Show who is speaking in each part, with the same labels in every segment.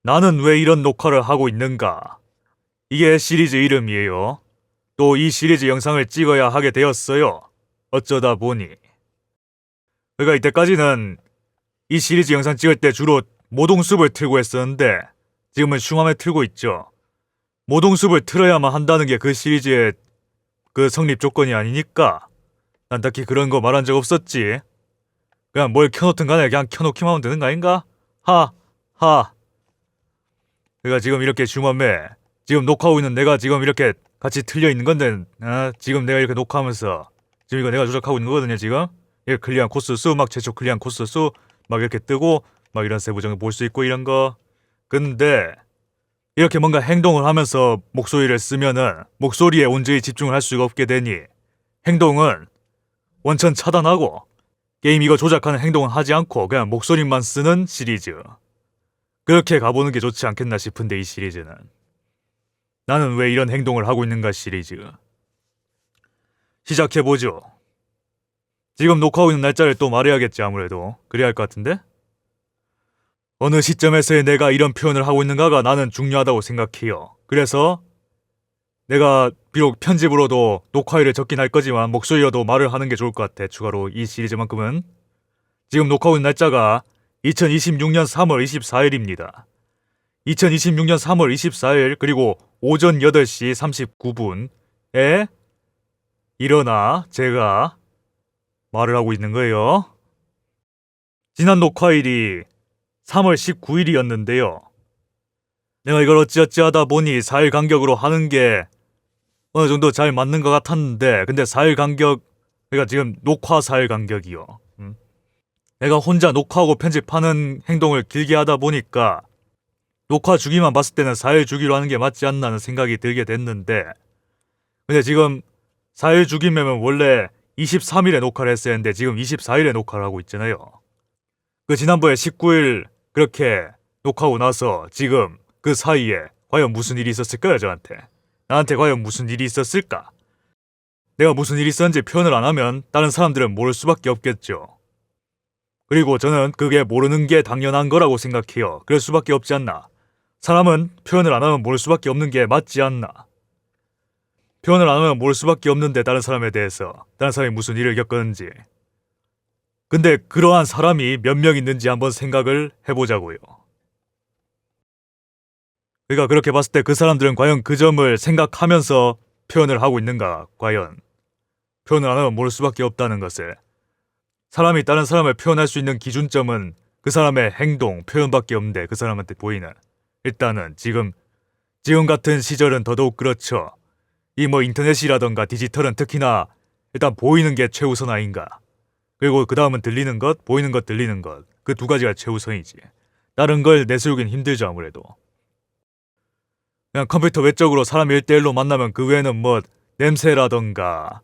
Speaker 1: 나는 왜 이런 녹화를 하고 있는가? 이게 시리즈 이름이에요. 또 이 시리즈 영상을 찍어야 하게 되었어요. 어쩌다 보니. 그러니까 이때까지는 이 시리즈 영상 찍을 때 주로 모동숲을 틀고 했었는데 지금은 슝함을 틀고 있죠. 모동숲을 틀어야만 한다는 게 그 시리즈의 그 성립 조건이 아니니까 난 딱히 그런 거 말한 적 없었지. 그냥 뭘 켜놓든 간에 그냥 켜놓기만 하면 되는 거 아닌가? 하. 그러니까 지금 이렇게 슝함에 지금 녹화하고 있는 내가 지금 이렇게 같이 틀려 있는 건데 지금 내가 이렇게 녹화하면서 지금 이거 내가 조작하고 있는 거거든요. 지금 이렇게 클리어한 코스 수 막 최초 클리어한 코스 수 막 이렇게 뜨고 막 이런 세부적을 볼 수 있고 이런 거. 근데 이렇게 뭔가 행동을 하면서 목소리를 쓰면은 목소리에 온전히 집중을 할 수가 없게 되니 행동은 원천 차단하고 게임 이거 조작하는 행동은 하지 않고 그냥 목소리만 쓰는 시리즈. 그렇게 가보는 게 좋지 않겠나 싶은데 이 시리즈는. 나는 왜 이런 행동을 하고 있는가 시리즈. 시작해보죠. 지금 녹화하고 있는 날짜를 또 말해야겠지 아무래도. 그래야 할 것 같은데? 어느 시점에서의 내가 이런 표현을 하고 있는가가 나는 중요하다고 생각해요. 그래서 내가 비록 편집으로도 녹화일을 적긴 할 거지만 목소리로도 말을 하는 게 좋을 것 같아. 추가로 이 시리즈만큼은. 지금 녹화하고 있는 날짜가 2026년 3월 24일입니다. 2026년 3월 24일 그리고 오전 8시 39분에 일어나 제가 말을 하고 있는 거예요. 지난 녹화일이 3월 19일이었는데요. 내가 이걸 어찌어찌 하다 보니 4일 간격으로 하는 게 어느 정도 잘 맞는 것 같았는데 근데 4일 간격 그러니까 지금 녹화 4일 간격이요. 내가 혼자 녹화하고 편집하는 행동을 길게 하다 보니까 녹화 주기만 봤을 때는 4일 주기로 하는 게 맞지 않나는 생각이 들게 됐는데 근데 지금 4일 주기면 원래 23일에 녹화를 했어야 했는데 지금 24일에 녹화를 하고 있잖아요. 그 지난번에 19일 그렇게 녹화하고 나서 지금 그 사이에 과연 무슨 일이 있었을까요 저한테? 나한테 과연 무슨 일이 있었을까? 내가 무슨 일이 있었는지 표현을 안 하면 다른 사람들은 모를 수밖에 없겠죠. 그리고 저는 그게 모르는 게 당연한 거라고 생각해요. 그럴 수밖에 없지 않나. 사람은 표현을 안 하면 모를 수밖에 없는 게 맞지 않나. 표현을 안 하면 모를 수밖에 없는데 다른 사람에 대해서 다른 사람이 무슨 일을 겪었는지. 근데 그러한 사람이 몇 명 있는지 한번 생각을 해보자고요. 그러니까 그렇게 봤을 때 그 사람들은 과연 그 점을 생각하면서 표현을 하고 있는가 과연. 표현을 안 하면 모를 수밖에 없다는 것을. 사람이 다른 사람을 표현할 수 있는 기준점은 그 사람의 행동, 표현밖에 없는데 그 사람한테 보이는. 일단은 지금 같은 시절은 더더욱 그렇죠. 이 뭐 인터넷이라던가 디지털은 특히나 일단 보이는 게 최우선 아닌가. 그리고 그 다음은 들리는 것, 보이는 것, 들리는 것. 그 두 가지가 최우선이지. 다른 걸 내세우긴 힘들죠 아무래도. 그냥 컴퓨터 외적으로 사람 1대1로 만나면 그 외에는 뭐 냄새라던가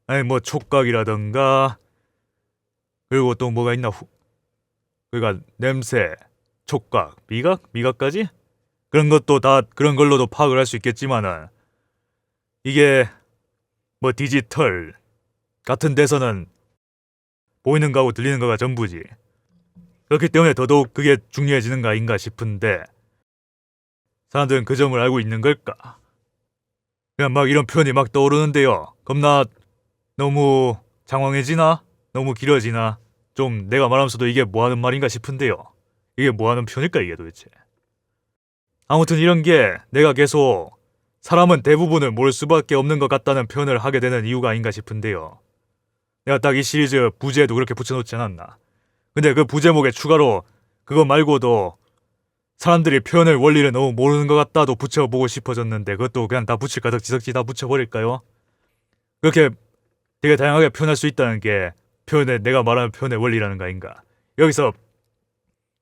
Speaker 1: 아니 뭐 촉각이라던가 그리고 또 뭐가 있나 그러니까 냄새, 촉각, 미각까지? 그런 것도 다 그런 걸로도 파악을 할 수 있겠지만은 이게 뭐 디지털 같은 데서는 보이는 거하고 들리는 거가 전부지. 그렇기 때문에 더더욱 그게 중요해지는 거 아닌가 싶은데 사람들은 그 점을 알고 있는 걸까? 그냥 막 이런 표현이 막 떠오르는데요. 겁나 너무 장황해지나? 너무 길어지나? 좀 내가 말하면서도 이게 뭐하는 말인가 싶은데요. 이게 뭐하는 표현일까 이게 도대체. 아무튼 이런 게 내가 계속 사람은 대부분을 모를 수밖에 없는 것 같다는 표현을 하게 되는 이유가 아닌가 싶은데요. 내가 딱 이 시리즈 부제에도 그렇게 붙여놓지 않았나. 근데 그 부제목에 추가로 그거 말고도 사람들이 표현을 원리를 너무 모르는 것 같다도 붙여보고 싶어졌는데 그것도 그냥 다 붙일 가덕지덕지 다 붙여버릴까요? 그렇게 되게 다양하게 표현할 수 있다는 게 내가 말하는 표현의 원리라는 거 아닌가. 여기서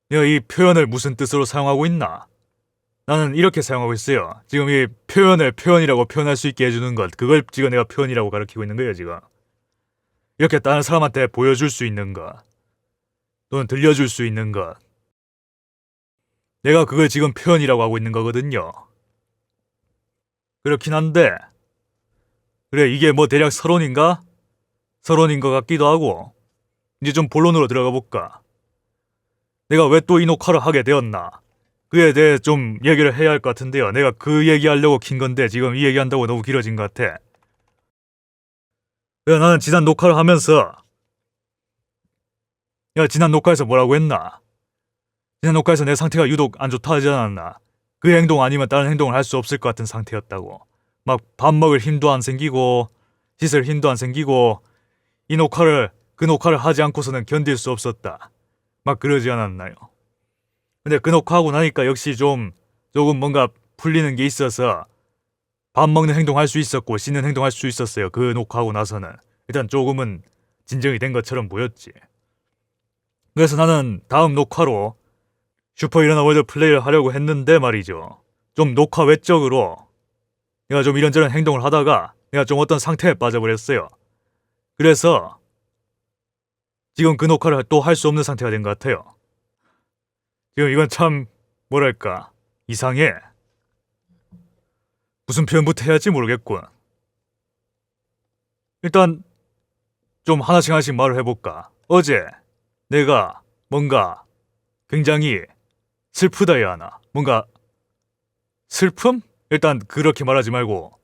Speaker 1: 내가 이 표현을 무슨 뜻으로 사용하고 있나? 나는 이렇게 사용하고 있어요. 지금 이 표현을 표현이라고 표현할 수 있게 해주는 것, 그걸 지금 내가 표현이라고 가르치고 있는 거예요 지금. 이렇게 다른 사람한테 보여줄 수 있는 것 또는 들려줄 수 있는 것, 내가 그걸 지금 표현이라고 하고 있는 거거든요. 그렇긴 한데 그래 이게 뭐 대략 서론인가? 서론인 것 같기도 하고. 이제 좀 본론으로 들어가 볼까. 내가 왜 또 이 녹화를 하게 되었나? 그에 대해 좀 얘기를 해야 할 것 같은데요. 내가 그 얘기하려고 킨 건데 지금 이 얘기한다고 너무 길어진 것 같아. 나는 지난 녹화를 하면서 지난 녹화에서 뭐라고 했나? 지난 녹화에서 내 상태가 유독 안 좋다 하지 않았나? 그 행동 아니면 다른 행동을 할 수 없을 것 같은 상태였다고. 막 밥 먹을 힘도 안 생기고 씻을 힘도 안 생기고 그 녹화를 하지 않고서는 견딜 수 없었다. 막 그러지 않았나요? 근데 그 녹화하고 나니까 역시 조금 뭔가 풀리는 게 있어서 밥 먹는 행동 할 수 있었고 씻는 행동 할 수 있었어요. 그 녹화하고 나서는 일단 조금은 진정이 된 것처럼 보였지. 그래서 나는 다음 녹화로 슈퍼 일어나 월드 플레이를 하려고 했는데 말이죠. 좀 녹화 외적으로 내가 좀 이런저런 행동을 하다가 내가 좀 어떤 상태에 빠져버렸어요. 그래서 지금 그 녹화를 또 할 수 없는 상태가 된 것 같아요. 지금 이건 참 뭐랄까 이상해. 무슨 표현부터 해야 할지 모르겠군. 일단 좀 하나씩 말을 해볼까. 어제 내가 뭔가 굉장히 슬프다 해야 하나? 뭔가 슬픔? 일단 그렇게 말하지 말고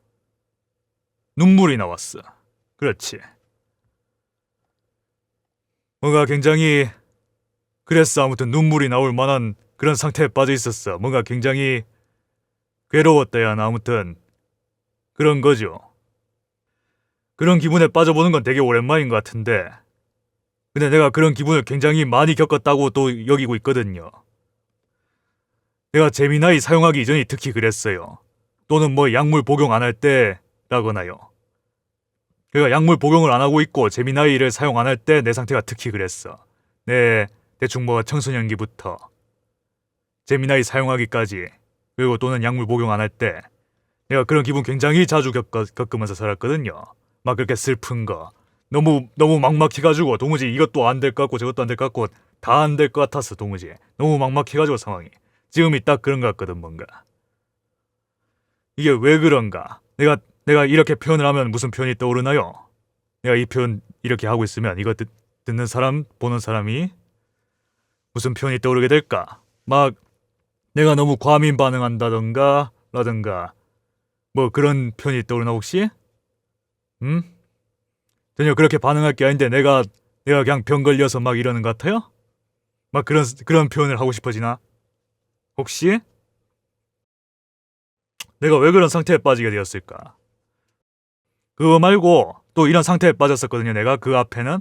Speaker 1: 눈물이 나왔어. 그렇지. 뭔가 굉장히 그랬어. 아무튼 눈물이 나올 만한 그런 상태에 빠져 있었어. 뭔가 굉장히 괴로웠다 해야 하나? 아무튼 그런 거죠. 그런 기분에 빠져보는 건 되게 오랜만인 것 같은데 근데 내가 그런 기분을 굉장히 많이 겪었다고 또 여기고 있거든요. 내가 제미나이 사용하기 이전이 특히 그랬어요. 또는 뭐 약물 복용 안 할 때라거나요. 그러니까 약물 복용을 안 하고 있고 제미나이를 사용 안 할 때 내 상태가 특히 그랬어. 대충 뭐 청소년기부터 제미나이 사용하기까지 그리고 또는 약물 복용 안 할 때 내가 그런 기분 굉장히 자주 겪으면서 살았거든요. 막 그렇게 슬픈 거 너무 막막해가지고 도무지 이것도 안 될 것 같고 저것도 안 될 것 같고 다 안 될 것 같았어. 도무지 너무 막막해가지고 상황이 지금이 딱 그런 것 같거든. 뭔가 이게 왜 그런가. 내가 이렇게 표현을 하면 무슨 표현이 떠오르나요? 내가 이 표현 이렇게 하고 있으면 이거 듣는 사람 보는 사람이 무슨 표현이 떠오르게 될까. 막 내가 너무 과민 반응한다던가 라든가 뭐 그런 표현이 떠오르나 혹시? 전혀 그렇게 반응할 게 아닌데 내가 그냥 병 걸려서 막 이러는 것 같아요? 막 그런 표현을 하고 싶어지나? 혹시? 내가 왜 그런 상태에 빠지게 되었을까? 그거 말고 또 이런 상태에 빠졌었거든요. 내가 그 앞에는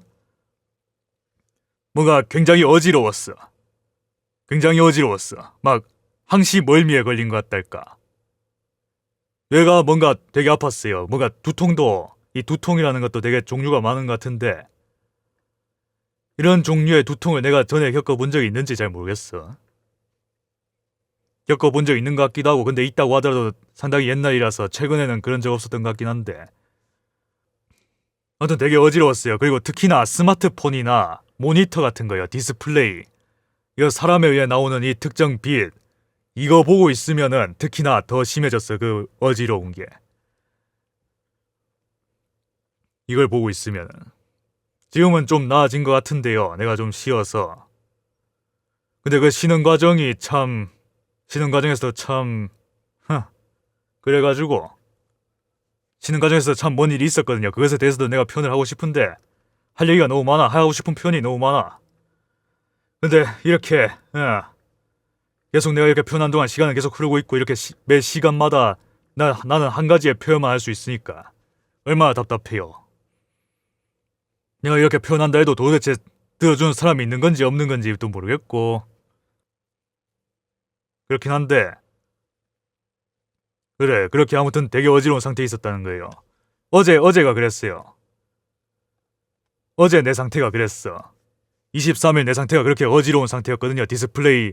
Speaker 1: 뭔가 굉장히 어지러웠어. 막 항시 멀미에 걸린 것 같달까. 뇌가 뭔가 되게 아팠어요. 뭔가 두통도 이 두통이라는 것도 되게 종류가 많은 것 같은데 이런 종류의 두통을 내가 전에 겪어본 적이 있는지 잘 모르겠어. 겪어본 적 있는 것 같기도 하고 근데 있다고 하더라도 상당히 옛날이라서 최근에는 그런 적 없었던 것 같긴 한데 아무튼 되게 어지러웠어요. 그리고 특히나 스마트폰이나 모니터 같은 거요. 디스플레이 이거 사람에 의해 나오는 이 특정 빛 이거 보고 있으면은 특히나 더 심해졌어. 그 어지러운 게 이걸 보고 있으면은 지금은 좀 나아진 것 같은데요. 내가 좀 쉬어서 근데 그 쉬는 과정에서 참 그래가지고 쉬는 과정에서 참 뭔 일이 있었거든요. 그것에 대해서도 내가 표현을 하고 싶은데 할 얘기가 너무 많아. 하고 싶은 표현이 너무 많아. 근데 이렇게 계속 내가 이렇게 표현한 동안 시간은 계속 흐르고 있고 이렇게 매 시간마다 나는 한 가지의 표현만 할 수 있으니까 얼마나 답답해요. 내가 이렇게 표현한다 해도 도대체 들어주는 사람이 있는 건지 없는 건지도 모르겠고 그렇긴 한데 그래 그렇게 아무튼 되게 어지러운 상태에 있었다는 거예요. 어제가 그랬어요. 어제 내 상태가 그랬어. 23일 내 상태가 그렇게 어지러운 상태였거든요. 디스플레이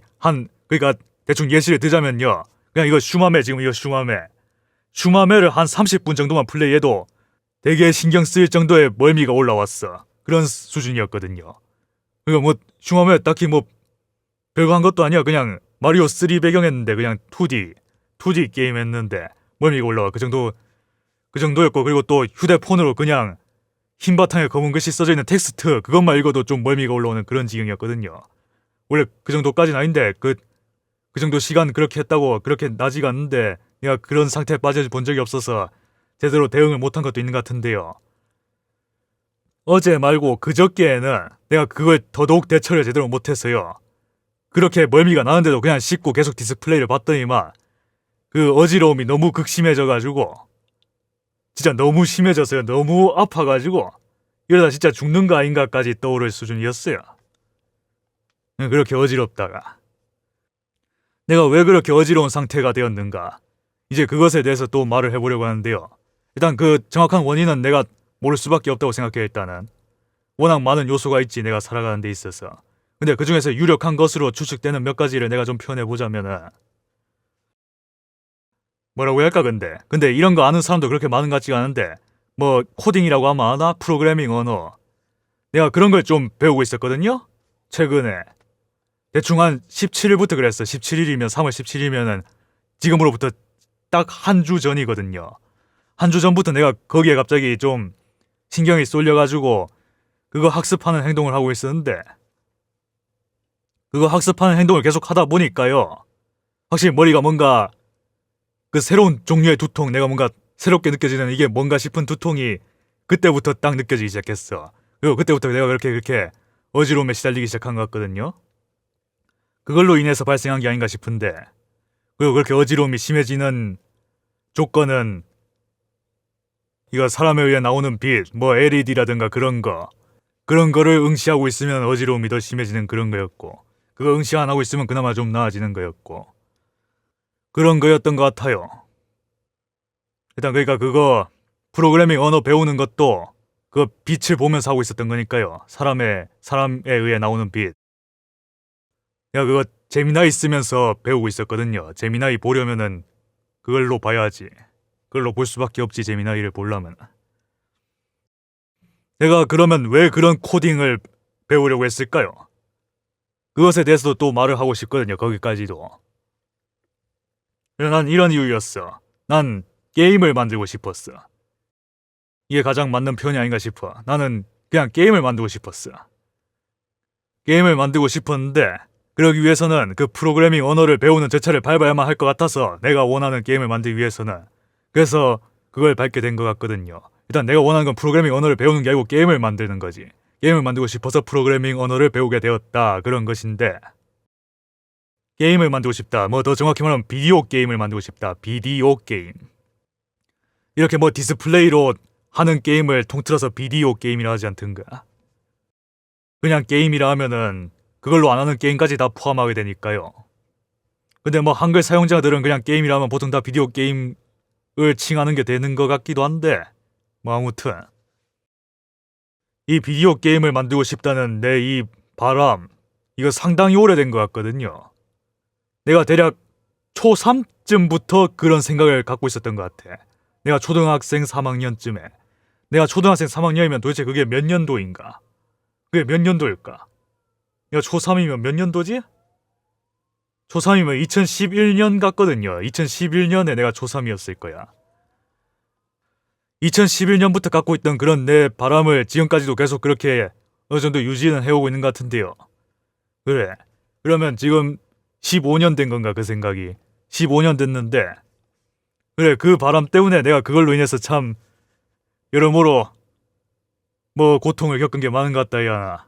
Speaker 1: 그러니까 대충 예시를 들자면요. 그냥 이거 슈마메를 한 30분 정도만 플레이해도 되게 신경 쓰일 정도의 멀미가 올라왔어. 그런 수준이었거든요. 그러니까 뭐 슈마메 딱히 뭐 별거 한 것도 아니야. 그냥 마리오 3 배경했는데 그냥 2D 게임 했는데 멀미가 올라와. 그 정도였고 그리고 또 휴대폰으로 그냥 흰 바탕에 검은 글씨 써져 있는 텍스트 그것만 읽어도 좀 멀미가 올라오는 그런 지경이었거든요. 원래 그 정도까지는 아닌데 그 그 정도 시간 그렇게 했다고 그렇게 나지가 않는데 내가 그런 상태에 빠져본 적이 없어서 제대로 대응을 못한 것도 있는 것 같은데요. 어제 말고 그저께에는 내가 그걸 더더욱 대처를 제대로 못해서요. 그렇게 멀미가 나는데도 그냥 씻고 계속 디스플레이를 봤더니만 그 어지러움이 너무 극심해져가지고 진짜 너무 심해졌어요. 너무 아파가지고 이러다 진짜 죽는 거 아닌가까지 떠오를 수준이었어요. 그렇게 어지럽다가 내가 왜 그렇게 어지러운 상태가 되었는가, 이제 그것에 대해서 또 말을 해보려고 하는데요. 일단 그 정확한 원인은 내가 모를 수밖에 없다고 생각해. 일단은 워낙 많은 요소가 있지 내가 살아가는 데 있어서. 근데 그 중에서 유력한 것으로 추측되는 몇 가지를 내가 좀 표현해보자면은 뭐라고 할까. 근데 이런 거 아는 사람도 그렇게 많은 것 같지가 않은데 뭐 코딩이라고 하면 아나? 프로그래밍 언어. 내가 그런 걸 좀 배우고 있었거든요. 최근에 대충 한 17일부터 그랬어. 17일이면 3월 17일이면은 지금으로부터 딱 한 주 전이거든요. 한 주 전부터 내가 거기에 갑자기 좀 신경이 쏠려가지고 그거 학습하는 행동을 하고 있었는데 그거 학습하는 행동을 계속 하다 보니까요, 확실히 머리가 뭔가 그 새로운 종류의 두통, 내가 뭔가 새롭게 느껴지는 이게 뭔가 싶은 두통이 그때부터 딱 느껴지기 시작했어. 그리고 그때부터 내가 그렇게 어지러움에 시달리기 시작한 것 같거든요. 그걸로 인해서 발생한 게 아닌가 싶은데, 그리고 그렇게 어지러움이 심해지는 조건은 이거 사람에 의해 나오는 빛, 뭐 LED라든가 그런 거를 응시하고 있으면 어지러움이 더 심해지는 그런 거였고, 그거 응시 안 하고 있으면 그나마 좀 나아지는 거였고, 그런 거였던 것 같아요. 일단 그러니까 그거 프로그래밍 언어 배우는 것도 그 빛을 보면서 하고 있었던 거니까요. 사람에 의해 나오는 빛. 야, 그거 재미나이 쓰면서 배우고 있었거든요. 재미나이 보려면은 그걸로 봐야지. 그걸로 볼 수밖에 없지, 재미나이를 보려면. 내가 그러면 왜 그런 코딩을 배우려고 했을까요? 그것에 대해서도 또 말을 하고 싶거든요. 거기까지도. 난 이런 이유였어. 난 게임을 만들고 싶었어. 이게 가장 맞는 표현이 아닌가 싶어. 나는 그냥 게임을 만들고 싶었어. 게임을 만들고 싶었는데 그러기 위해서는 그 프로그래밍 언어를 배우는 절차를 밟아야만 할 것 같아서, 내가 원하는 게임을 만들기 위해서는. 그래서 그걸 밟게 된 것 같거든요. 일단 내가 원하는 건 프로그래밍 언어를 배우는 게 아니고 게임을 만드는 거지. 게임을 만들고 싶어서 프로그래밍 언어를 배우게 되었다, 그런 것인데, 게임을 만들고 싶다, 뭐 더 정확히 말하면 비디오 게임을 만들고 싶다. 비디오 게임. 이렇게 뭐 디스플레이로 하는 게임을 통틀어서 비디오 게임이라 하지 않던가. 그냥 게임이라 하면은 그걸로 안 하는 게임까지 다 포함하게 되니까요. 근데 뭐 한글 사용자들은 그냥 게임이라 하면 보통 다 비디오 게임을 칭하는 게 되는 것 같기도 한데, 뭐 아무튼 이 비디오 게임을 만들고 싶다는 내 이 바람, 이거 상당히 오래된 것 같거든요. 내가 대략 초3쯤부터 그런 생각을 갖고 있었던 것 같아. 내가 초등학생 3학년쯤에. 내가 초등학생 3학년이면 도대체 그게 몇 년도인가? 그게 몇 년도일까? 내가 초3이면 몇 년도지? 초3이면 2011년 같거든요. 2011년에 내가 초3이었을 거야. 2011년부터 갖고 있던 그런 내 바람을 지금까지도 계속 그렇게 어느 정도 유지는 해오고 있는 것 같은데요. 그래. 그러면 지금 15년 된 건가, 그 생각이. 15년 됐는데, 그래, 그 바람 때문에 내가 그걸로 인해서 참 여러모로 뭐 고통을 겪은 게 많은 것 같다, 야.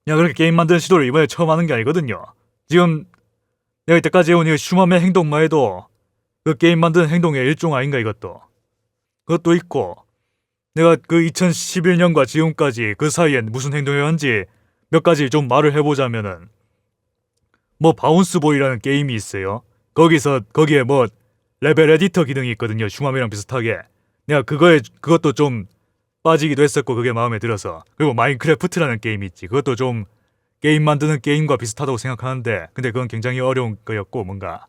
Speaker 1: 야, 그렇게 게임 만드는 시도를 이번에 처음 하는 게 아니거든요. 지금 내가 이때까지 해온 이 슈마의 행동만 해도 그 게임 만드는 행동의 일종 아닌가, 이것도. 그것도 있고, 내가 그 2011년과 지금까지 그 사이에 무슨 행동을 했는지 몇 가지 좀 말을 해보자면은, 뭐 바운스보이라는 게임이 있어요. 거기에 뭐 레벨 에디터 기능이 있거든요. 슈마미랑 비슷하게. 내가 그것도 좀 빠지기도 했었고, 그게 마음에 들어서. 그리고 마인크래프트라는 게임이 있지. 그것도 좀 게임 만드는 게임과 비슷하다고 생각하는데, 근데 그건 굉장히 어려운 거였고, 뭔가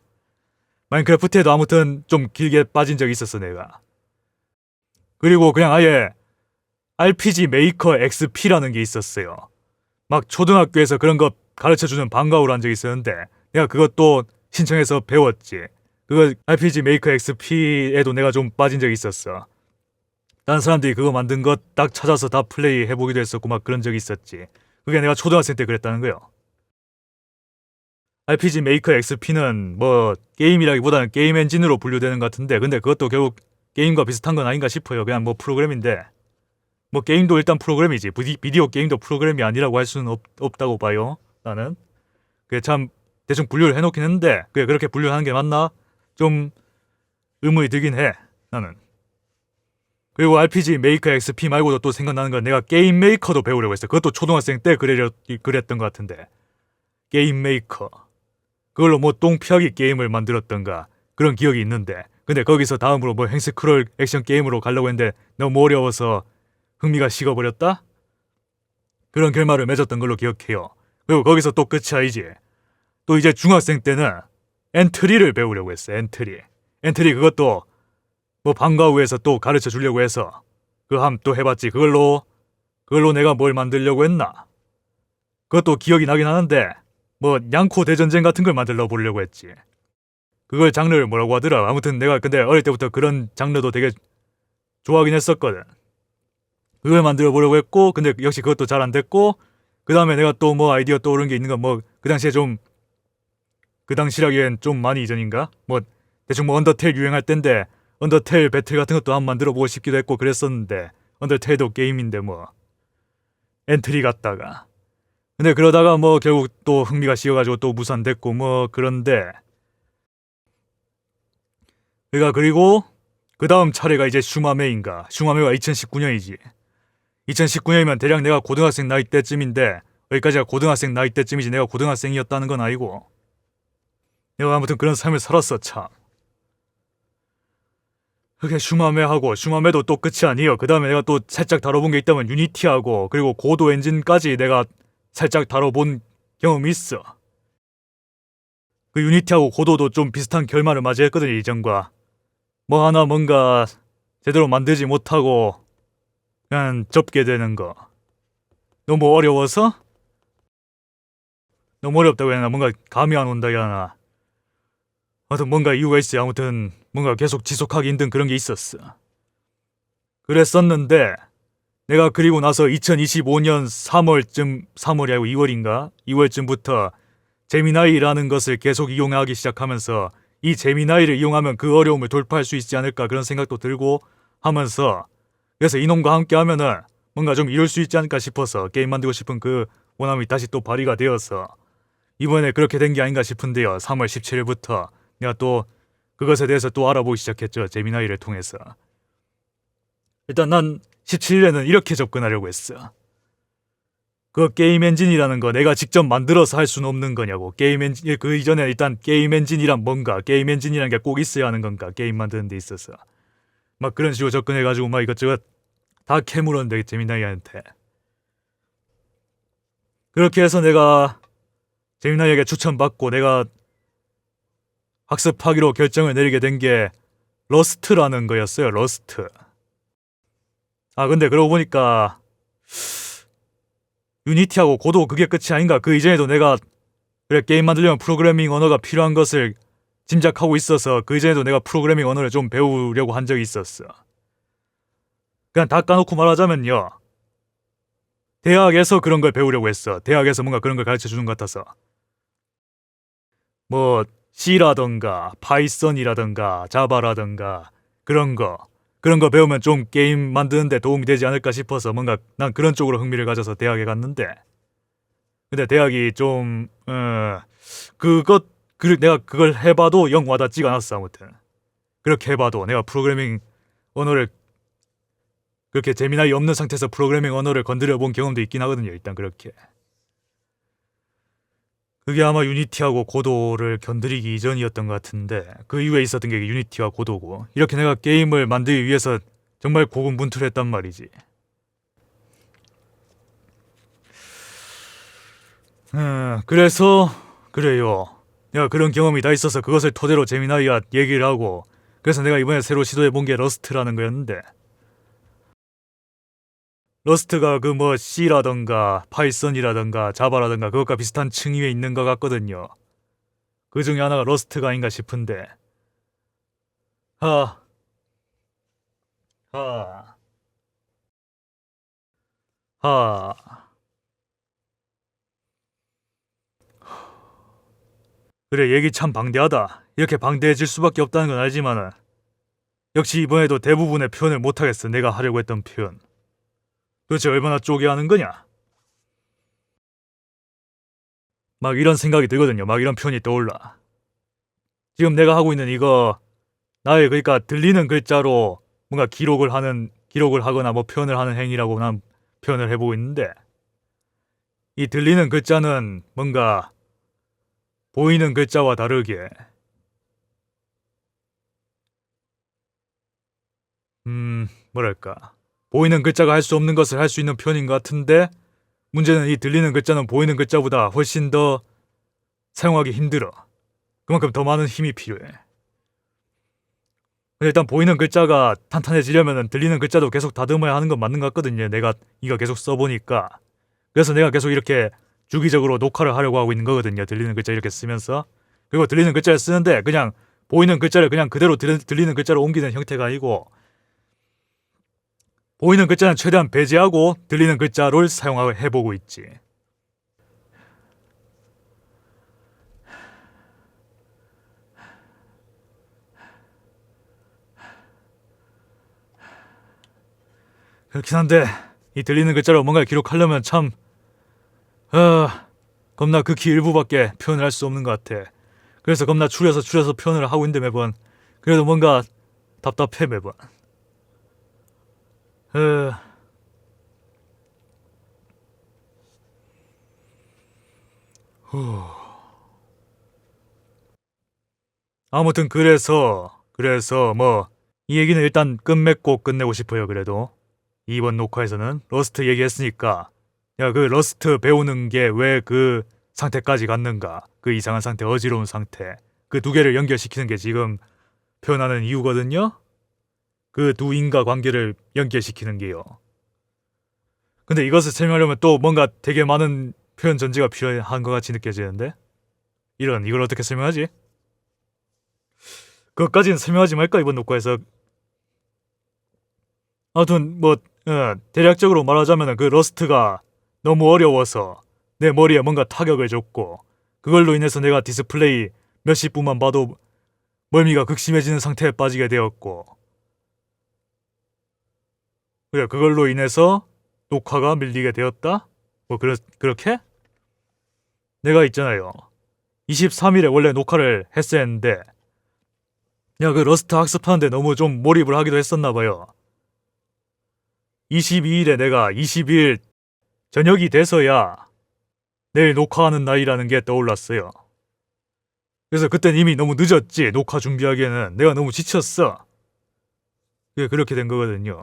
Speaker 1: 마인크래프트에도 아무튼 좀 길게 빠진 적이 있었어, 내가. 그리고 그냥 아예 RPG 메이커 XP라는 게 있었어요. 막 초등학교에서 그런 거 가르쳐주는 방과후를 한 적이 있었는데, 내가 그것도 신청해서 배웠지. 그거 RPG 메이커 XP에도 내가 좀 빠진 적이 있었어. 다른 사람들이 그거 만든 거 딱 찾아서 다 플레이 해보기도 했었고 막 그런 적이 있었지. 그게 내가 초등학생 때 그랬다는 거요. RPG 메이커 XP는 뭐 게임이라기보다는 게임 엔진으로 분류되는 것 같은데, 근데 그것도 결국 게임과 비슷한 건 아닌가 싶어요. 그냥 뭐 프로그램인데, 뭐 게임도 일단 프로그램이지. 비디오 게임도 프로그램이 아니라고 할 수는 없다고 봐요. 나는 그게 참 대충 분류를 해놓긴 했는데, 그게 그렇게 분류하는 게 맞나? 좀 의문이 들긴 해, 나는. 그리고 RPG 메이커 XP 말고도 또 생각나는 건, 내가 게임 메이커도 배우려고 했어. 그것도 초등학생 때 그랬던 것 같은데. 게임 메이커, 그걸로 뭐 똥피하기 게임을 만들었던가 그런 기억이 있는데, 근데 거기서 다음으로 뭐 횡스크롤 액션 게임으로 가려고 했는데 너무 어려워서 흥미가 식어버렸다? 그런 결말을 맺었던 걸로 기억해요. 그리고 거기서 또 끝이 아니지. 또 이제 중학생 때는 엔트리를 배우려고 했어. 엔트리 그것도 뭐 방과후에서 또 가르쳐 주려고 해서 그 함 또 해봤지. 그걸로 내가 뭘 만들려고 했나? 그것도 기억이 나긴 하는데, 뭐 양코 대전쟁 같은 걸 만들어 보려고 했지. 그걸 장르를 뭐라고 하더라. 아무튼 내가 근데 어릴 때부터 그런 장르도 되게 좋아하긴 했었거든. 그걸 만들어 보려고 했고, 근데 역시 그것도 잘 안 됐고, 그 다음에 내가 또 뭐 아이디어 떠오른 게 있는 건, 뭐 그 당시에 좀, 그 당시라기엔 좀 많이 이전인가? 뭐 대충 뭐 언더테일 유행할 땐데 언더테일 배틀 같은 것도 한번 만들어 보고 싶기도 했고 그랬었는데, 언더테일도 게임인데 뭐 엔트리 갔다가, 근데 그러다가 뭐 결국 또 흥미가 식어가지고 또 무산됐고 뭐 그런데, 그리고 그 다음 차례가 이제 슈마메인가. 슈마메가 2019년이지. 2019년이면 대략 내가 고등학생 나이 때쯤인데, 여기까지가 고등학생 나이 때쯤이지 내가 고등학생이었다는 건 아니고, 내가 아무튼 그런 삶을 살았어 참. 그게 슈마메하고, 슈마메도 또 끝이 아니에요. 그 다음에 내가 또 살짝 다뤄본 게 있다면 유니티하고, 그리고 고도 엔진까지 내가 살짝 다뤄본 경험이 있어. 그 유니티하고 고도도 좀 비슷한 결말을 맞이했거든 이전과. 뭐 하나 뭔가 제대로 만들지 못하고 그냥 접게 되는 거. 너무 어려워서? 너무 어렵다고 해야 하나? 뭔가 감이 안 온다 해야 하나? 아무튼 뭔가 이유가 있어. 아무튼 뭔가 계속 지속하기 힘든 그런 게 있었어. 그랬었는데, 내가 그리고 나서 2025년 3월이 아니고 2월인가? 2월쯤부터 제미나이라는 것을 계속 이용하기 시작하면서, 이 제미나이를 이용하면 그 어려움을 돌파할 수 있지 않을까 그런 생각도 들고 하면서, 그래서 이놈과 함께 하면은 뭔가 좀 이룰 수 있지 않을까 싶어서 게임 만들고 싶은 그 원함이 다시 또 발휘가 되어서 이번에 그렇게 된 게 아닌가 싶은데요. 3월 17일부터 내가 또 그것에 대해서 또 알아보기 시작했죠. 제미나이를 통해서. 일단 난 17일에는 이렇게 접근하려고 했어. 그 게임 엔진이라는 거 내가 직접 만들어서 할 수는 없는 거냐고. 게임 엔진, 그 이전에 일단 게임 엔진이란 뭔가, 게임 엔진이라는 게 꼭 있어야 하는 건가, 게임 만드는 데 있어서. 막 그런 식으로 접근해가지고 막 이것저것 다 캐물었는데, 제미나이한테. 그렇게 해서 내가 제미나이에게 추천받고 내가 학습하기로 결정을 내리게 된 게 러스트라는 거였어요. 러스트. 아 근데 그러고 보니까 유니티하고 고도 그게 끝이 아닌가. 그 이전에도 내가 그래 게임 만들려면 프로그래밍 언어가 필요한 것을 짐작하고 있어서 그 이전에도 내가 프로그래밍 언어를 좀 배우려고 한 적이 있었어. 그냥 다 까놓고 말하자면요, 대학에서 그런 걸 배우려고 했어. 대학에서 뭔가 그런 걸 가르쳐 주는 것 같아서. 뭐 C라던가 파이썬이라던가 자바라던가 그런 거 배우면 좀 게임 만드는데 도움이 되지 않을까 싶어서 뭔가 난 그런 쪽으로 흥미를 가져서 대학에 갔는데, 근데 대학이 좀 내가 그걸 해봐도 영 와닿지가 않았어. 아무튼 그렇게 해봐도 내가 프로그래밍 언어를 그렇게 재미나이 없는 상태에서 프로그래밍 언어를 건드려 본 경험도 있긴 하거든요. 일단 그렇게. 그게 아마 유니티하고 고도를 건드리기 이전이었던 것 같은데, 그 이후에 있었던 게 유니티와 고도고, 이렇게 내가 게임을 만들기 위해서 정말 고군분투했단 말이지. 그래서 그래요. 내가 그런 경험이 다 있어서 그것을 토대로 제미나이와 얘기를 하고, 그래서 내가 이번에 새로 시도해본 게 러스트라는 거였는데, 러스트가 그 뭐 C라던가 파이썬이라던가 자바라던가 그것과 비슷한 층위에 있는 것 같거든요. 그 중에 하나가 러스트가 아닌가 싶은데, 하, 하, 하. 그래, 얘기 참 방대하다. 이렇게 방대해질 수밖에 없다는 건 알지만은 역시 이번에도 대부분의 표현을 못하겠어. 내가 하려고 했던 표현. 도대체 얼마나 쪼개하는 거냐? 막 이런 생각이 들거든요. 막 이런 표현이 떠올라. 지금 내가 하고 있는 이거 나의 그러니까 들리는 글자로 뭔가 기록을 하거나 뭐 표현을 하는 행위라고 난 표현을 해보고 있는데, 이 들리는 글자는 뭔가 보이는 글자와 다르게 뭐랄까, 보이는 글자가 할 수 없는 것을 할 수 있는 표현인 것 같은데, 문제는 이 들리는 글자는 보이는 글자보다 훨씬 더 사용하기 힘들어. 그만큼 더 많은 힘이 필요해. 근데 일단 보이는 글자가 탄탄해지려면 들리는 글자도 계속 다듬어야 하는 건 맞는 것 같거든요. 내가 이거 계속 써보니까. 그래서 내가 계속 이렇게 주기적으로 녹화를 하려고 하고 있는 거거든요. 들리는 글자 이렇게 쓰면서. 그리고 들리는 글자를 쓰는데 그냥 보이는 글자를 그냥 그대로 들리는 글자로 옮기는 형태가 아니고, 보이는 글자는 최대한 배제하고 들리는 글자를 사용해보고 있지. 그렇긴 한데 이 들리는 글자로 뭔가 기록하려면 참 겁나 극히 일부밖에 표현을 할 수 없는 것 같아. 그래서 겁나 줄여서 표현을 하고 있는데 매번 그래도 뭔가 답답해 매번. 아무튼 그래서 뭐 이 얘기는 일단 끝맺고 끝내고 싶어요. 그래도 이번 녹화에서는 러스트 얘기했으니까, 야, 그 러스트 배우는 게 왜 그 상태까지 갔는가, 그 이상한 상태, 어지러운 상태, 그 두 개를 연결시키는 게 지금 표현하는 이유거든요. 그 두 인과 관계를 연결시키는 게요. 근데 이것을 설명하려면 또 뭔가 되게 많은 표현 전제가 필요한 것 같이 느껴지는데, 이걸 어떻게 설명하지? 그것까지는 설명하지 말까, 이번 녹화에서. 아무튼 뭐 대략적으로 말하자면 그 러스트가 너무 어려워서 내 머리에 뭔가 타격을 줬고, 그걸로 인해서 내가 디스플레이 몇십 분만 봐도 멀미가 극심해지는 상태에 빠지게 되었고, 그래, 그걸로 인해서 녹화가 밀리게 되었다? 뭐 그렇게? 내가 있잖아요, 23일에 원래 녹화를 했어야 했는데, 야, 그 러스트 학습하는데 너무 좀 몰입을 하기도 했었나봐요. 22일에 내가 22일 저녁이 돼서야 내일 녹화하는 날이라는 게 떠올랐어요. 그래서 그땐 이미 너무 늦었지. 녹화 준비하기에는 내가 너무 지쳤어. 그게 그렇게 된 거거든요.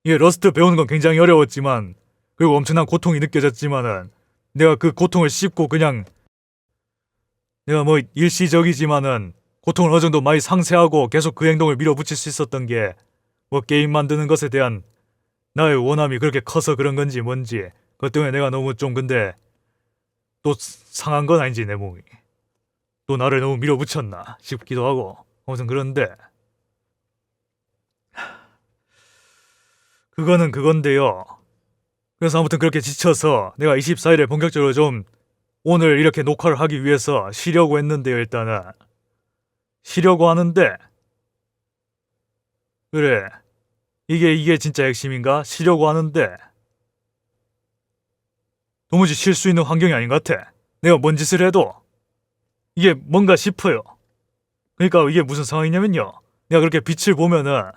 Speaker 1: 이게 러스트 배우는 건 굉장히 어려웠지만, 그리고 엄청난 고통이 느껴졌지만은, 내가 그 고통을 씹고 그냥, 내가 뭐 일시적이지만은 고통을 어느 정도 많이 상쇄하고 계속 그 행동을 밀어붙일 수 있었던 게, 뭐 게임 만드는 것에 대한 나의 원함이 그렇게 커서 그런 건지 뭔지, 그것 때문에 내가 너무 좀 근데 또 상한 건 아닌지, 내 몸이 또 나를 너무 밀어붙였나 싶기도 하고. 아무튼 그런데 그거는 그건데요. 그래서 아무튼 그렇게 지쳐서 내가 24일에 본격적으로 좀 오늘 이렇게 녹화를 하기 위해서 쉬려고 했는데요. 일단은 쉬려고 하는데, 그래, 이게 진짜 핵심인가? 쉬려고 하는데 도무지 쉴 수 있는 환경이 아닌 것 같아. 내가 뭔 짓을 해도 이게 뭔가 싶어요. 그러니까 이게 무슨 상황이냐면요, 내가 그렇게 빛을 보면은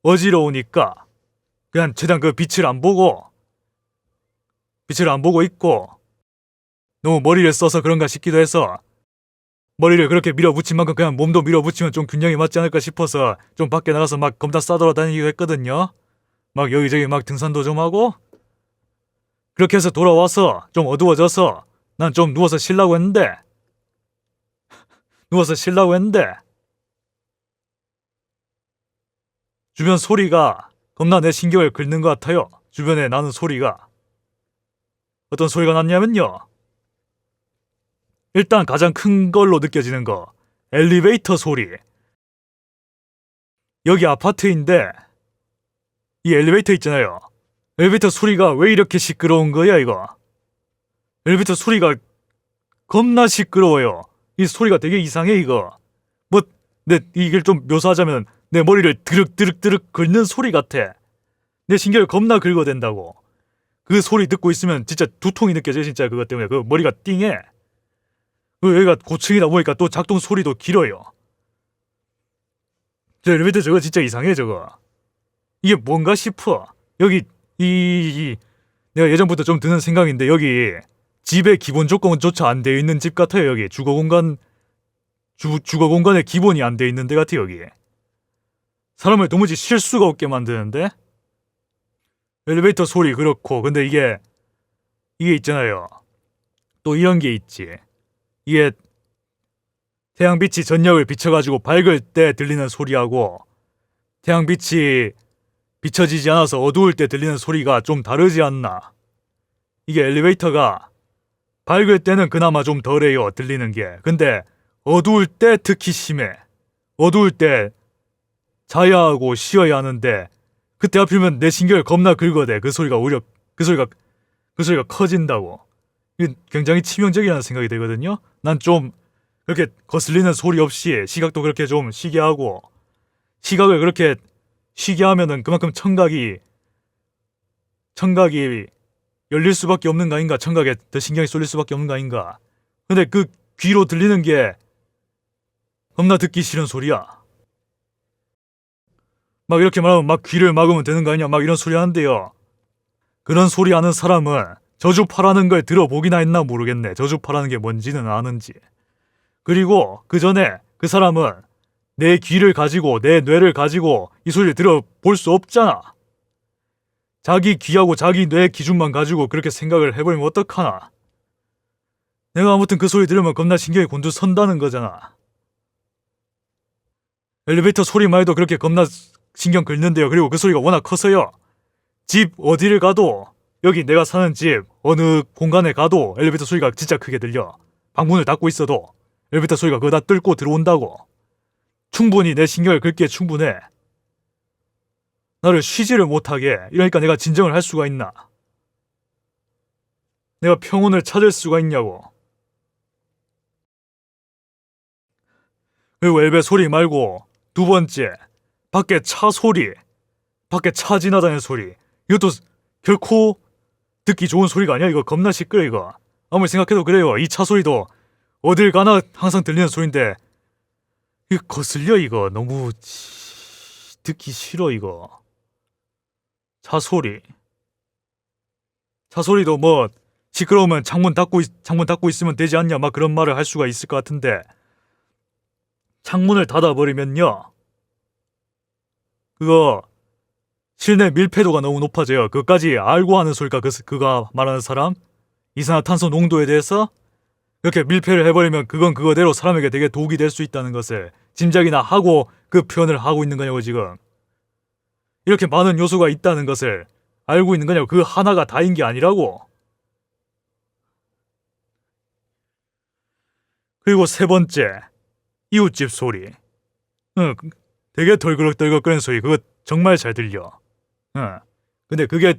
Speaker 1: 어지러우니까 그냥 최대한 그 빛을 안 보고 있고, 너무 머리를 써서 그런가 싶기도 해서 머리를 그렇게 밀어붙인 만큼 그냥 몸도 밀어붙이면 좀 균형이 맞지 않을까 싶어서 좀 밖에 나가서 막 겁나 싸돌아다니기도 했거든요. 막 여기저기 막 등산도 좀 하고. 그렇게 해서 돌아와서 좀 어두워져서 난 좀 누워서 쉬려고 했는데 주변 소리가 겁나 내 신경을 긁는 것 같아요. 주변에 나는 소리가. 어떤 소리가 났냐면요, 일단 가장 큰 걸로 느껴지는 거, 엘리베이터 소리. 여기 아파트인데 이 엘리베이터 있잖아요. 엘리베이터 소리가 왜 이렇게 시끄러운 거야 이거. 엘리베이터 소리가 겁나 시끄러워요. 이 소리가 되게 이상해 이거. 뭐 내 이걸 좀 묘사하자면 내 머리를 드륵드륵드륵 긁는 소리 같아. 내 신경을 겁나 긁어댄다고. 그 소리 듣고 있으면 진짜 두통이 느껴져. 진짜 그것 때문에 그 머리가 띵해. 여기가 고층이다 보니까 또 작동 소리도 길어요. 저 엘리베이터 저거 진짜 이상해 저거. 이게 뭔가 싶어. 여기 내가 예전부터 좀 드는 생각인데 여기 집의 기본 조건조차 안 되어 있는 집 같아요. 여기 주거 공간의 기본이 안 되어 있는 데 같아요. 여기 사람을 도무지 쉴 수가 없게 만드는데. 엘리베이터 소리 그렇고, 근데 이게 있잖아요. 또 이런 게 있지. 이게 태양빛이 전력을 비춰가지고 밝을 때 들리는 소리하고 태양빛이 비춰지지 않아서 어두울 때 들리는 소리가 좀 다르지 않나. 이게 엘리베이터가 밝을 때는 그나마 좀 덜해요, 들리는 게. 근데 어두울 때 특히 심해. 어두울 때 자야 하고 쉬어야 하는데 그때 하필이면 내 신경을 겁나 긁어대. 그 소리가 오히려 그 소리가 커진다고. 이게 굉장히 치명적이라는 생각이 들거든요. 난 좀 그렇게 거슬리는 소리 없이 시각도 그렇게 좀 쉬게 하고, 시각을 그렇게 쉬게 하면은 그만큼 청각이 열릴 수밖에 없는 거 아닌가. 청각에 더 신경이 쏠릴 수밖에 없는 거 아닌가. 근데 그 귀로 들리는 게 겁나 듣기 싫은 소리야. 막 이렇게 말하면 막 귀를 막으면 되는 거 아니냐 막 이런 소리 하는데요. 그런 소리 하는 사람은 저주파라는 걸 들어보기나 했나 모르겠네. 저주파라는 게 뭔지는 아는지. 그리고 그 전에 그 사람은 내 귀를 가지고 내 뇌를 가지고 이 소리를 들어볼 수 없잖아. 자기 귀하고 자기 뇌 기준만 가지고 그렇게 생각을 해버리면 어떡하나. 내가 아무튼 그 소리 들으면 겁나 신경이 곤두선다는 거잖아. 엘리베이터 소리만 해도 그렇게 겁나 신경 긁는데요. 그리고 그 소리가 워낙 커서요. 집 어디를 가도, 여기 내가 사는 집 어느 공간에 가도 엘리베이터 소리가 진짜 크게 들려. 방문을 닫고 있어도 엘리베이터 소리가 그거 다 뚫고 들어온다고. 충분히 내 신경을 긁기에 충분해. 나를 쉬지를 못하게. 이러니까 내가 진정을 할 수가 있나. 내가 평온을 찾을 수가 있냐고. 그리고 엘베 소리 말고 두 번째, 밖에 차 소리. 밖에 차 지나다니는 소리. 이것도 결코 듣기 좋은 소리가 아니야. 이거 겁나 시끄러 이거. 아무리 생각해도 그래요. 이 차 소리도 어딜 가나 항상 들리는 소리인데 이거 거슬려. 이거 너무 듣기 싫어 이거. 차 소리도 뭐 시끄러우면 창문 닫고 있으면 되지 않냐 막 그런 말을 할 수가 있을 것 같은데, 창문을 닫아버리면요 그거 실내 밀폐도가 너무 높아져요. 그것까지 알고 하는 소리가 그가 말하는 사람 이산화탄소 농도에 대해서 이렇게 밀폐를 해버리면 그건 그거대로 사람에게 되게 독이 될 수 있다는 것을 짐작이나 하고 그 표현을 하고 있는 거냐고. 지금 이렇게 많은 요소가 있다는 것을 알고 있는 거냐고. 그 하나가 다인 게 아니라고. 그리고 세 번째, 이웃집 소리. 되게 덜그럭덜그럭거리는 소리. 그거 정말 잘 들려. 근데 그게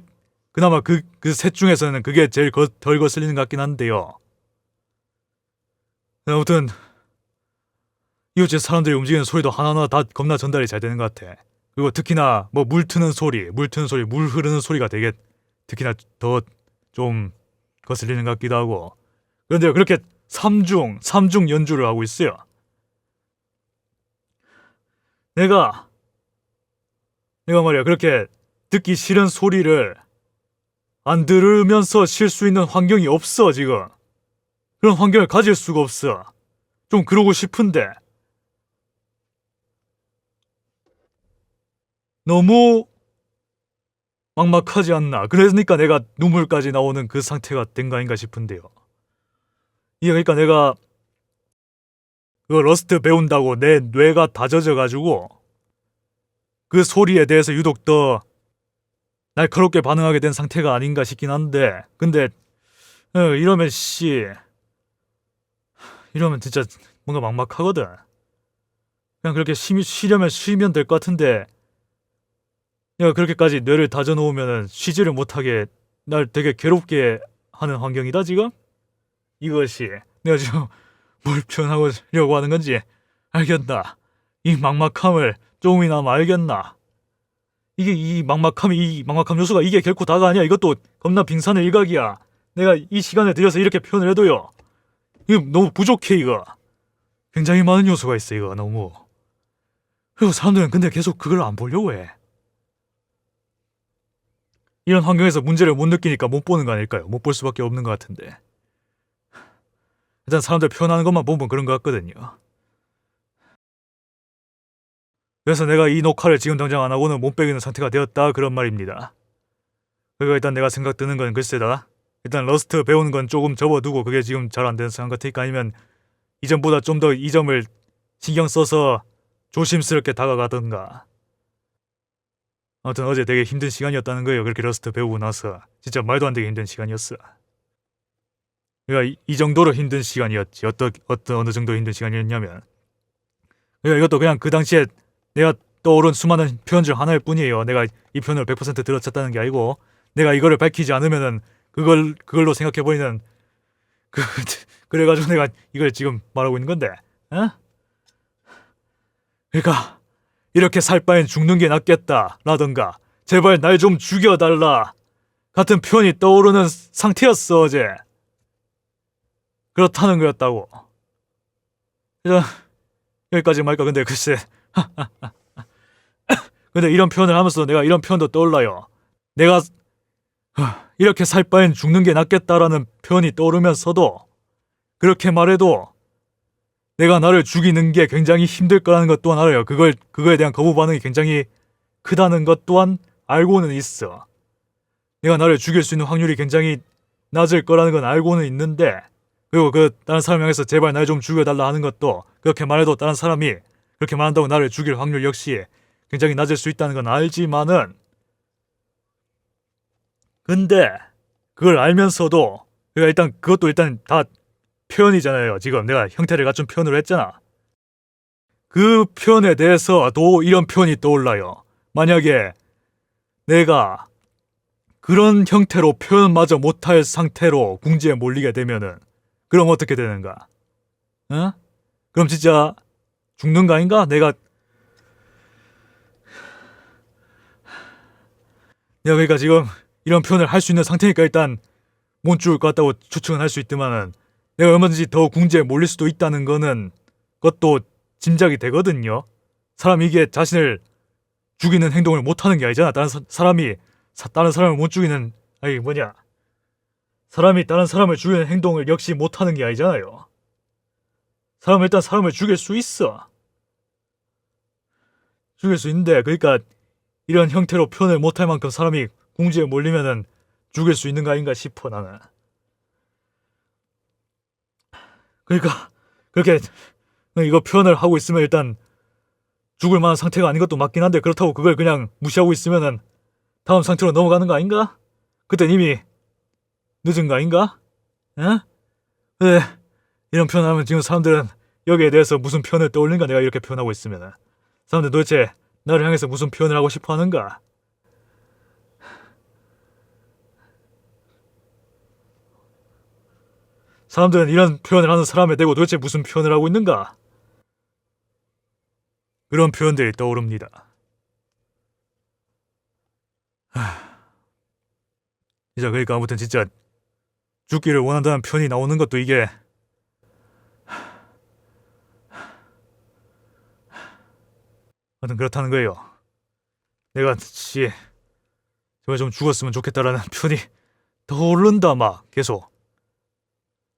Speaker 1: 그나마 그 셋 중에서는 그게 제일 덜 거슬리는 것 같긴 한데요. 아무튼 이웃집 사람들이 움직이는 소리도 하나하나 다 겁나 전달이 잘 되는 것 같아. 그리고 특히나 뭐 물 트는 소리, 물 흐르는 소리가 되게 특히나 더 좀 거슬리는 것 같기도 하고. 그런데 그렇게 삼중 연주를 하고 있어요. 내가 말이야 그렇게 듣기 싫은 소리를 안 들으면서 쉴 수 있는 환경이 없어. 지금 그런 환경을 가질 수가 없어. 좀 그러고 싶은데 너무 막막하지 않나. 그러니까 내가 눈물까지 나오는 그 상태가 된 거 아닌가 싶은데요. 이게 그러니까 내가 그거 러스트 배운다고 내 뇌가 다 젖어가지고 그 소리에 대해서 유독 더 날카롭게 반응하게 된 상태가 아닌가 싶긴 한데, 근데 이러면 진짜 뭔가 막막하거든. 그냥 그렇게 쉬려면 쉬면 될 것 같은데 내가 그렇게까지 뇌를 다져놓으면 쉬지를 못하게 날 되게 괴롭게 하는 환경이다 지금? 이것이 내가 지금 뭘 표현하려고 하는 건지 알겠나? 이 막막함을 조금이나마 알겠나? 이 막막함 요소가 이게 결코 다가 아니야. 이것도 겁나 빙산의 일각이야. 내가 이 시간을 들여서 이렇게 표현을 해도요, 이거 너무 부족해. 이거 굉장히 많은 요소가 있어. 이거 너무. 그리고 사람들은 근데 계속 그걸 안 보려고 해. 이런 환경에서 문제를 못 느끼니까 못 보는 거 아닐까요? 못 볼 수밖에 없는 것 같은데. 일단 사람들 표현하는 것만 보면 그런 것 같거든요. 그래서 내가 이 녹화를 지금 당장 안 하고는 못 빼기는 상태가 되었다, 그런 말입니다. 그리고 일단 내가 생각 드는 건 글쎄다. 일단 러스트 배우는 건 조금 접어두고, 그게 지금 잘 안 되는 상황 같으니까, 아니면 이전보다 좀 더 이 점을 신경 써서 조심스럽게 다가가던가. 아무튼 어제 되게 힘든 시간이었다는 거예요. 그렇게 러스트 배우고 나서 진짜 말도 안 되게 힘든 시간이었어. 그러니까 이 정도로 힘든 시간이었지. 어느 정도 힘든 시간이었냐면, 그러니까 이것도 그냥 그 당시에 내가 떠오른 수많은 표현 중 하나일 뿐이에요. 내가 이 표현을 100% 들어쳤다는 게 아니고, 내가 이거를 밝히지 않으면은 그걸로 생각해버리는 그래가지고 내가 이걸 지금 말하고 있는 건데, 어? 그러니까 이렇게 살 바엔 죽는 게 낫겠다 라던가, 제발 날 좀 죽여달라 같은 표현이 떠오르는 상태였어 어제. 그렇다는 거였다고. 일단 여기까지 말까. 근데 글쎄 근데 이런 표현을 하면서 내가 이런 표현도 떠올라요. 내가 이렇게 살 바엔 죽는 게 낫겠다라는 표현이 떠오르면서도, 그렇게 말해도 내가 나를 죽이는 게 굉장히 힘들 거라는 것 또한 알아요. 그거에 대한 거부 반응이 굉장히 크다는 것 또한 알고는 있어. 내가 나를 죽일 수 있는 확률이 굉장히 낮을 거라는 건 알고는 있는데, 그리고 다른 사람 향해서 제발 날 좀 죽여달라 하는 것도, 그렇게 말해도 다른 사람이 그렇게 말한다고 나를 죽일 확률 역시 굉장히 낮을 수 있다는 건 알지만은, 근데 그걸 알면서도, 그러니까 일단 그것도 일단 다 표현이잖아요. 지금 내가 형태를 갖춘 표현으로 했잖아. 그 표현에 대해서도 이런 표현이 떠올라요. 만약에 내가 그런 형태로 표현마저 못할 상태로 궁지에 몰리게 되면은, 그럼 어떻게 되는가? 어? 그럼 진짜 죽는 거 아닌가? 내가 그러니까 지금 이런 표현을 할 수 있는 상태니까 일단 못 죽을 것 같다고 추측은 할 수 있지만은, 내가 얼마든지 더 궁지에 몰릴 수도 있다는 거는 그것도 짐작이 되거든요. 사람이 이게 자신을 죽이는 행동을 못하는 게 아니잖아. 다른 사람을 못 죽이는, 아니 뭐냐, 사람이 다른 사람을 죽이는 행동을 역시 못하는 게 아니잖아요. 사람은 일단 사람을 죽일 수 있어. 죽일 수 있는데, 그러니까 이런 형태로 표현을 못할 만큼 사람이 궁지에 몰리면은 죽일 수 있는 거 아닌가 싶어 나는. 그러니까 그렇게 이거 표현을 하고 있으면 일단 죽을 만한 상태가 아닌 것도 맞긴 한데, 그렇다고 그걸 그냥 무시하고 있으면은 다음 상태로 넘어가는 거 아닌가? 그땐 이미 늦은 거 아닌가? 에? 네. 이런 표현을 하면 지금 사람들은 여기에 대해서 무슨 표현을 떠올린가? 내가 이렇게 표현하고 있으면은 사람들 도대체 나를 향해서 무슨 표현을 하고 싶어 하는가? 사람들은 이런 표현을 하는 사람에 대고 도대체 무슨 표현을 하고 있는가? 그런 표현들이 떠오릅니다. 진짜 그러니까 아무튼 진짜 죽기를 원한다는 표현이 나오는 것도 이게 아무튼 그렇다는 거예요. 내가 제발 좀 죽었으면 좋겠다라는 표현이 떠오른다. 막 계속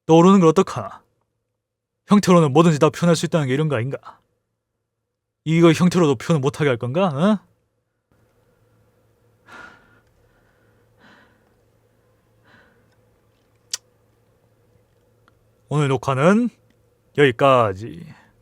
Speaker 1: 떠오르는 걸 어떡하나. 형태로는 뭐든지 다 표현할 수 있다는 게 이런 거 아닌가? 이거 형태로도 표현을 못하게 할 건가? 어? 오늘 녹화는 여기까지.